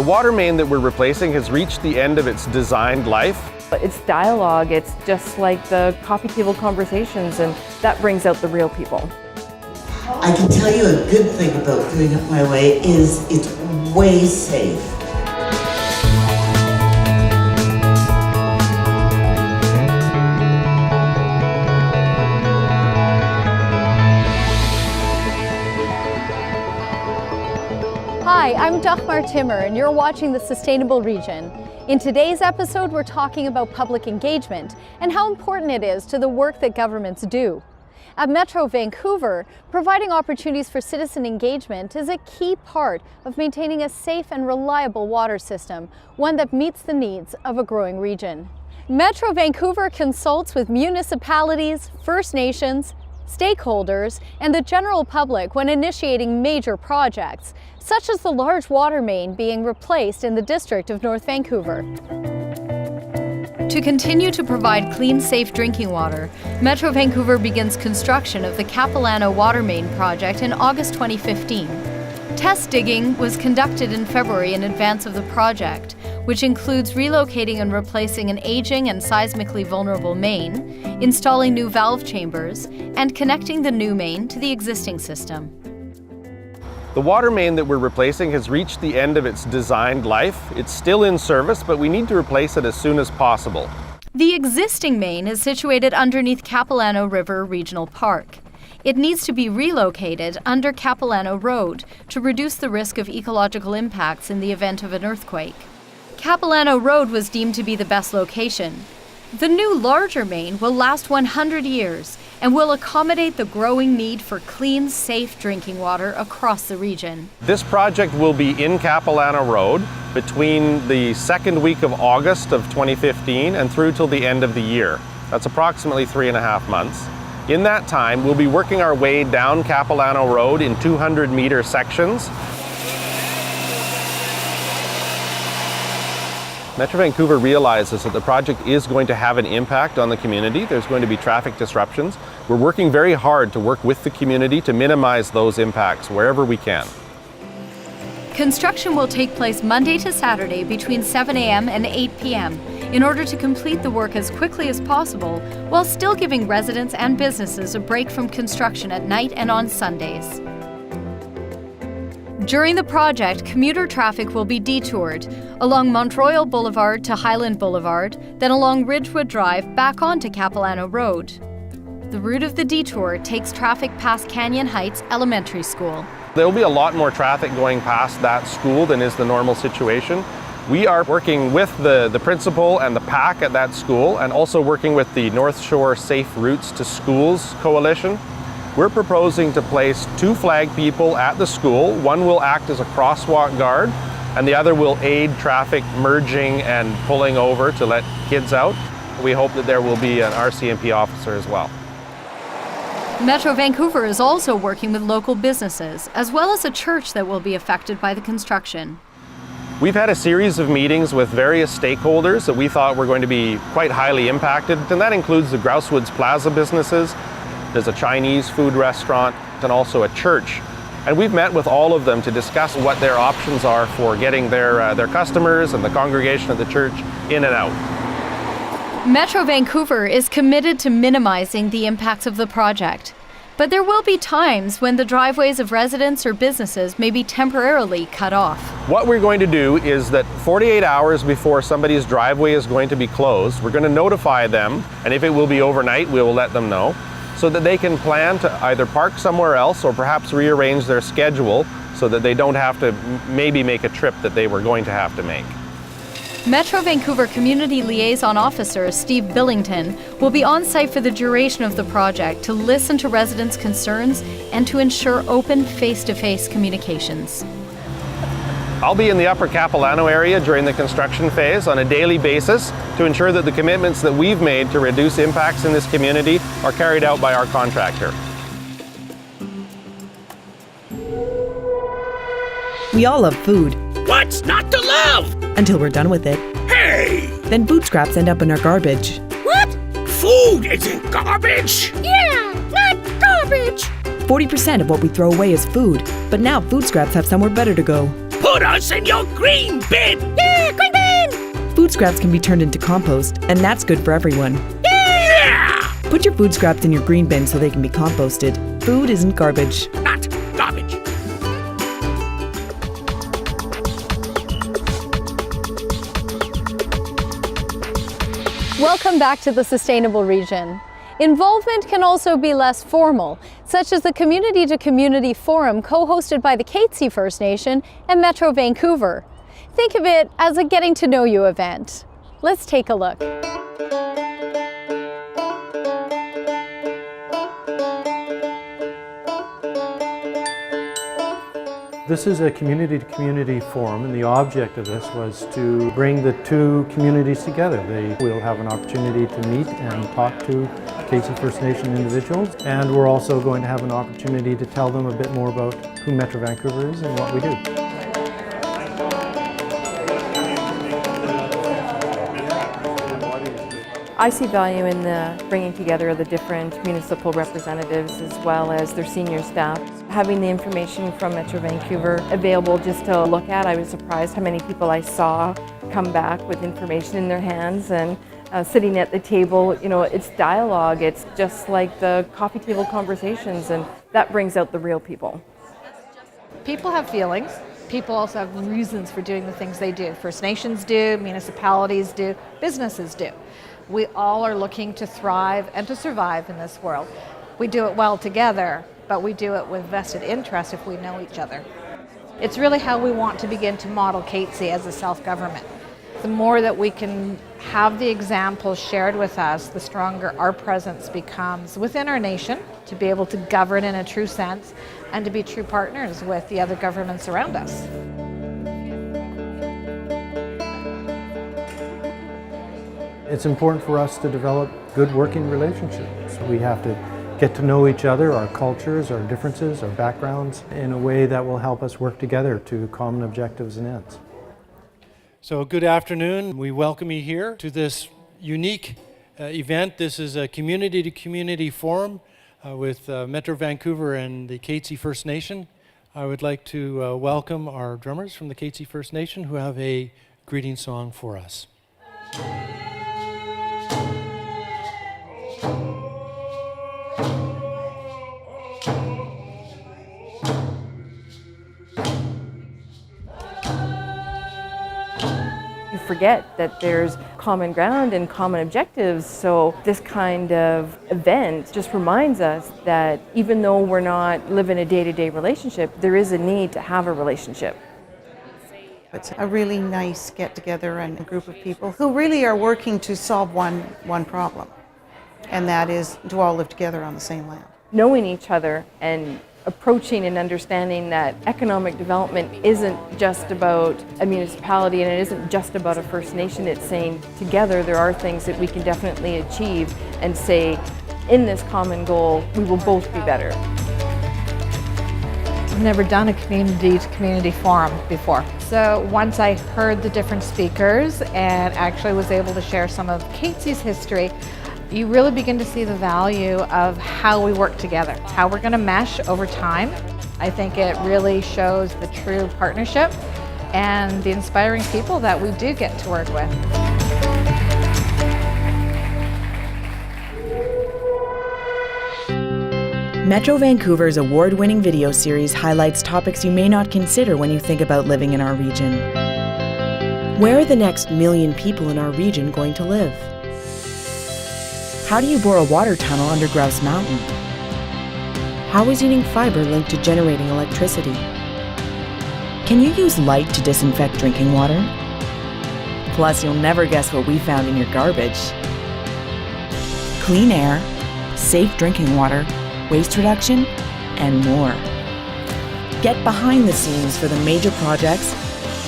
water main that we're replacing has reached the end of its designed life. It's dialogue, it's just like the coffee table conversations, and that brings out the real people. I can tell you a good thing about doing it my way is it's way safe. Hi, I'm Dagmar Timmer and you're watching The Sustainable Region. In today's episode, we're talking about public engagement and how important it is to the work that governments do. At Metro Vancouver, providing opportunities for citizen engagement is a key part of maintaining a safe and reliable water system, one that meets the needs of a growing region. Metro Vancouver consults with municipalities, First Nations, stakeholders, and the general public when initiating major projects, such as the large water main being replaced in the district of North Vancouver. To continue to provide clean, safe drinking water, Metro Vancouver begins construction of the Capilano Water Main project in August 2015. Test digging was conducted in February in advance of the project, which includes relocating and replacing an aging and seismically vulnerable main, installing new valve chambers, and connecting the new main to the existing system. The water main that we're replacing has reached the end of its designed life. It's still in service, but we need to replace it as soon as possible. The existing main is situated underneath Capilano River Regional Park. It needs to be relocated under Capilano Road to reduce the risk of ecological impacts in the event of an earthquake. Capilano Road was deemed to be the best location. The new larger main will last 100 years and will accommodate the growing need for clean, safe drinking water across the region. This project will be in Capilano Road between the second week of August of 2015 and through till the end of the year. That's approximately 3.5 months. In that time, we'll be working our way down Capilano Road in 200-meter sections. Metro Vancouver realizes that the project is going to have an impact on the community. There's going to be traffic disruptions. We're working very hard to work with the community to minimize those impacts wherever we can. Construction will take place Monday to Saturday between 7 a.m. and 8 p.m. in order to complete the work as quickly as possible while still giving residents and businesses a break from construction at night and on Sundays. During the project, commuter traffic will be detoured along Mount Royal Boulevard to Highland Boulevard, then along Ridgewood Drive back onto Capilano Road. The route of the detour takes traffic past Canyon Heights Elementary School. There will be a lot more traffic going past that school than is the normal situation. We are working with the principal and the PAC at that school and also working with the North Shore Safe Routes to Schools Coalition. We're proposing to place 2 flag people at the school. One will act as a crosswalk guard and the other will aid traffic merging and pulling over to let kids out. We hope that there will be an RCMP officer as well. Metro Vancouver is also working with local businesses, as well as a church that will be affected by the construction. We've had a series of meetings with various stakeholders that we thought were going to be quite highly impacted, and that includes the Grousewoods Plaza businesses. There's a Chinese food restaurant and also a church. And we've met with all of them to discuss what their options are for getting their customers and the congregation of the church in and out. Metro Vancouver is committed to minimizing the impacts of the project, but there will be times when the driveways of residents or businesses may be temporarily cut off. What we're going to do is that 48 hours before somebody's driveway is going to be closed, we're going to notify them, and if it will be overnight, we will let them know, so that they can plan to either park somewhere else or perhaps rearrange their schedule so that they don't have to maybe make a trip that they were going to have to make. Metro Vancouver Community Liaison Officer Steve Billington will be on site for the duration of the project to listen to residents' concerns and to ensure open face-to-face communications. I'll be in the Upper Capilano area during the construction phase on a daily basis to ensure that the commitments that we've made to reduce impacts in this community are carried out by our contractor. We all love food. What's not to love? Until we're done with it. Hey! Then food scraps end up in our garbage. What? Food isn't garbage! Yeah, not garbage! 40% of what we throw away is food, but now food scraps have somewhere better to go. Put us in your green bin! Yeah, green bin! Food scraps can be turned into compost, and that's good for everyone. Yeah! Put your food scraps in your green bin so they can be composted. Food isn't garbage. Not garbage. Welcome back to the Sustainable Region. Involvement can also be less formal, such as the Community to Community Forum co-hosted by the Katzie First Nation and Metro Vancouver. Think of it as a getting to know you event. Let's take a look. This is a community-to-community forum, and the object of this was to bring the two communities together. They will have an opportunity to meet and talk to Katzie First Nation individuals, and we're also going to have an opportunity to tell them a bit more about who Metro Vancouver is and what we do. I see value in the bringing together of the different municipal representatives as well as their senior staff. Having the information from Metro Vancouver available just to look at, I was surprised how many people I saw come back with information in their hands and sitting at the table. You know, it's dialogue, it's just like the coffee table conversations, and that brings out the real people. People have feelings. People also have reasons for doing the things they do. First Nations do, municipalities do, businesses do. We all are looking to thrive and to survive in this world. We do it well together, but we do it with vested interest if we know each other. It's really how we want to begin to model Katzie as a self-government. The more that we can have the examples shared with us, the stronger our presence becomes within our nation to be able to govern in a true sense and to be true partners with the other governments around us. It's important for us to develop good working relationships. We have to get to know each other, our cultures, our differences, our backgrounds, in a way that will help us work together to common objectives and ends. So good afternoon. We welcome you here to this unique event. This is a community-to-community forum with Metro Vancouver and the Katzie First Nation. I would like to welcome our drummers from the Katzie First Nation who have a greeting song for us. You forget that there's common ground and common objectives, so this kind of event just reminds us that even though we're not living a day-to-day relationship, there is a need to have a relationship. It's a really nice get-together and a group of people who really are working to solve one problem, and that is to all live together on the same land. Knowing each other and approaching and understanding that economic development isn't just about a municipality and it isn't just about a First Nation. It's saying together there are things that we can definitely achieve and say in this common goal we will both be better. I've never done a community-to-community forum before. So once I heard the different speakers and actually was able to share some of Katzie's history, you really begin to see the value of how we work together, how we're going to mesh over time. I think it really shows the true partnership and the inspiring people that we do get to work with. Metro Vancouver's award-winning video series highlights topics you may not consider when you think about living in our region. Where are the next million people in our region going to live? How do you bore a water tunnel under Grouse Mountain? How is eating fiber linked to generating electricity? Can you use light to disinfect drinking water? Plus, you'll never guess what we found in your garbage. Clean air, safe drinking water, waste reduction, and more. Get behind the scenes for the major projects,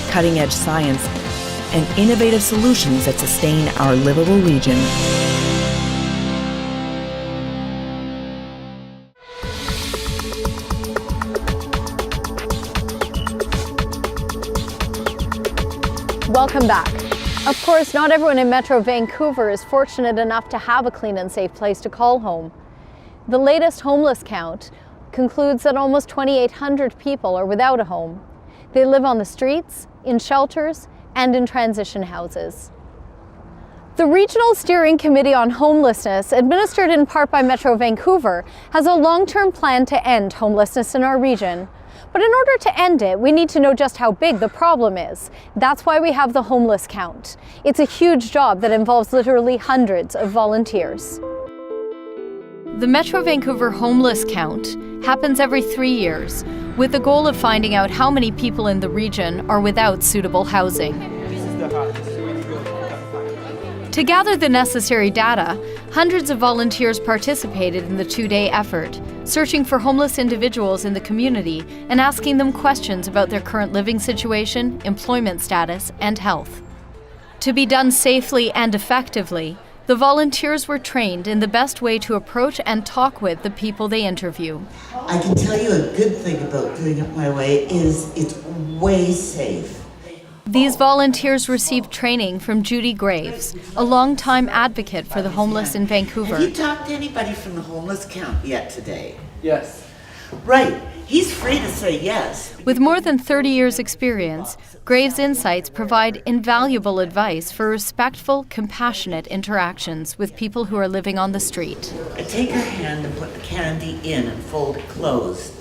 cutting-edge science, and innovative solutions that sustain our livable region. Welcome back. Of course, not everyone in Metro Vancouver is fortunate enough to have a clean and safe place to call home. The latest homeless count concludes that almost 2,800 people are without a home. They live on the streets, in shelters, and in transition houses. The Regional Steering Committee on Homelessness, administered in part by Metro Vancouver, has a long-term plan to end homelessness in our region. But in order to end it, we need to know just how big the problem is. That's why we have the homeless count. It's a huge job that involves literally hundreds of volunteers. The Metro Vancouver homeless count happens every 3 years, with the goal of finding out how many people in the region are without suitable housing. To gather the necessary data, hundreds of volunteers participated in the 2-day effort, searching for homeless individuals in the community and asking them questions about their current living situation, employment status, and health. To be done safely and effectively, the volunteers were trained in the best way to approach and talk with the people they interview. I can tell you a good thing about doing it my way is it's way safe. These volunteers received training from Judy Graves, a longtime advocate for the homeless in Vancouver. Have you talked to anybody from the homeless count yet today? Yes. Right. He's free to say yes. With more than 30 years' experience, Graves' insights provide invaluable advice for respectful, compassionate interactions with people who are living on the street. I take her hand and put the candy in and fold it closed.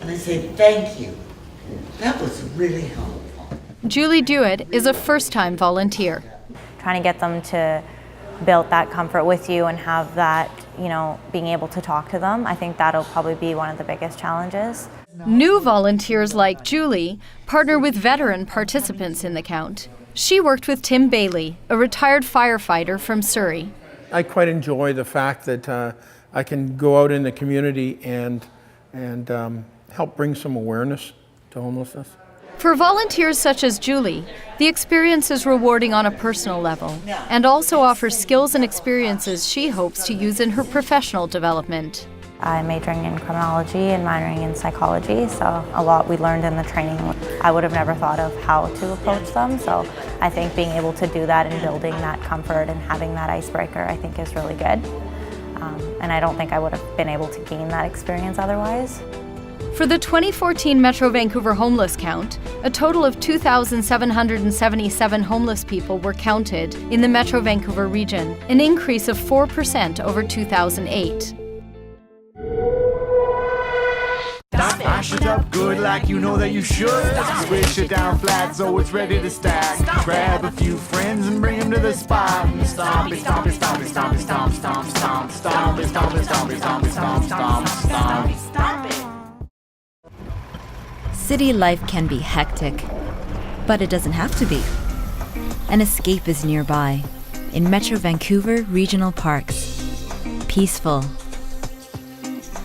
And I say, thank you. That was really helpful. Julie Dewitt is a first-time volunteer. Trying to get them to build that comfort with you and have that, being able to talk to them, I think that'll probably be one of the biggest challenges. New volunteers like Julie partner with veteran participants in the count. She worked with Tim Bailey, a retired firefighter from Surrey. I quite enjoy the fact that I can go out in the community and help bring some awareness to homelessness. For volunteers such as Julie, the experience is rewarding on a personal level and also offers skills and experiences she hopes to use in her professional development. I'm majoring in criminology and minoring in psychology, so a lot we learned in the training. I would have never thought of how to approach them, so I think being able to do that and building that comfort and having that icebreaker, I think is really good. And I don't think I would have been able to gain that experience otherwise. For the 2014 Metro Vancouver homeless count, a total of 2,777 homeless people were counted in the Metro Vancouver region, an increase of 4% over 2008. Mash it up good like you know that you should. Switch it down flat so it's ready to stack. Grab a few friends and bring them to the spot. Stomp it, stomp it, stomp it, stomp it, stomp, stomp, stomp, stomp it, stomp it, stomp it, stomp it, stomp, stomp, stomp, stomp it. City life can be hectic, but it doesn't have to be. An escape is nearby in Metro Vancouver Regional Parks. Peaceful,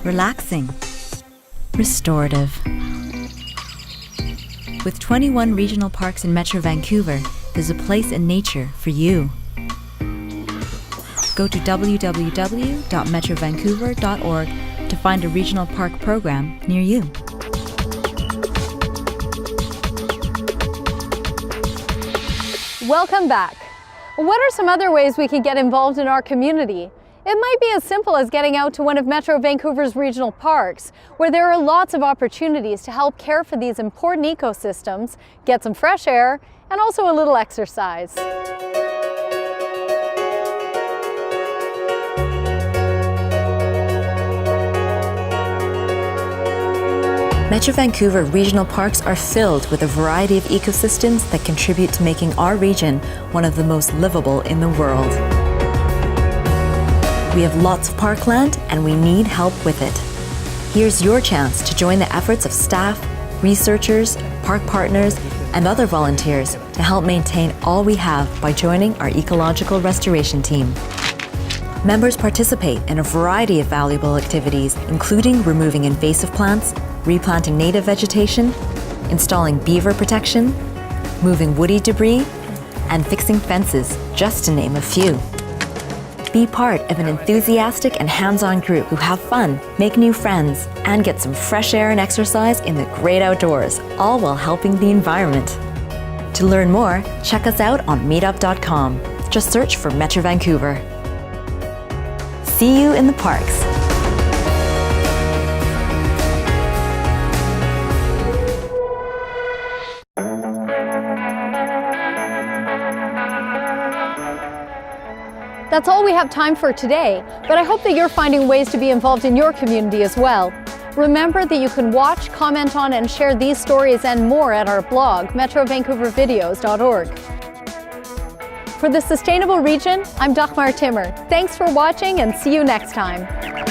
relaxing, restorative. With 21 regional parks in Metro Vancouver, there's a place in nature for you. Go to www.metrovancouver.org to find a regional park program near you. Welcome back. What are some other ways we could get involved in our community? It might be as simple as getting out to one of Metro Vancouver's regional parks, where there are lots of opportunities to help care for these important ecosystems, get some fresh air, and also a little exercise. Metro Vancouver regional parks are filled with a variety of ecosystems that contribute to making our region one of the most livable in the world. We have lots of parkland and we need help with it. Here's your chance to join the efforts of staff, researchers, park partners, and other volunteers to help maintain all we have by joining our ecological restoration team. Members participate in a variety of valuable activities, including removing invasive plants, replanting native vegetation, installing beaver protection, moving woody debris, and fixing fences, just to name a few. Be part of an enthusiastic and hands-on group who have fun, make new friends, and get some fresh air and exercise in the great outdoors, all while helping the environment. To learn more, check us out on meetup.com. Just search for Metro Vancouver. See you in the parks. That's all we have time for today, but I hope that you're finding ways to be involved in your community as well. Remember that you can watch, comment on, and share these stories and more at our blog, metrovancouvervideos.org. For the Sustainable Region, I'm Dagmar Timmer. Thanks for watching and see you next time.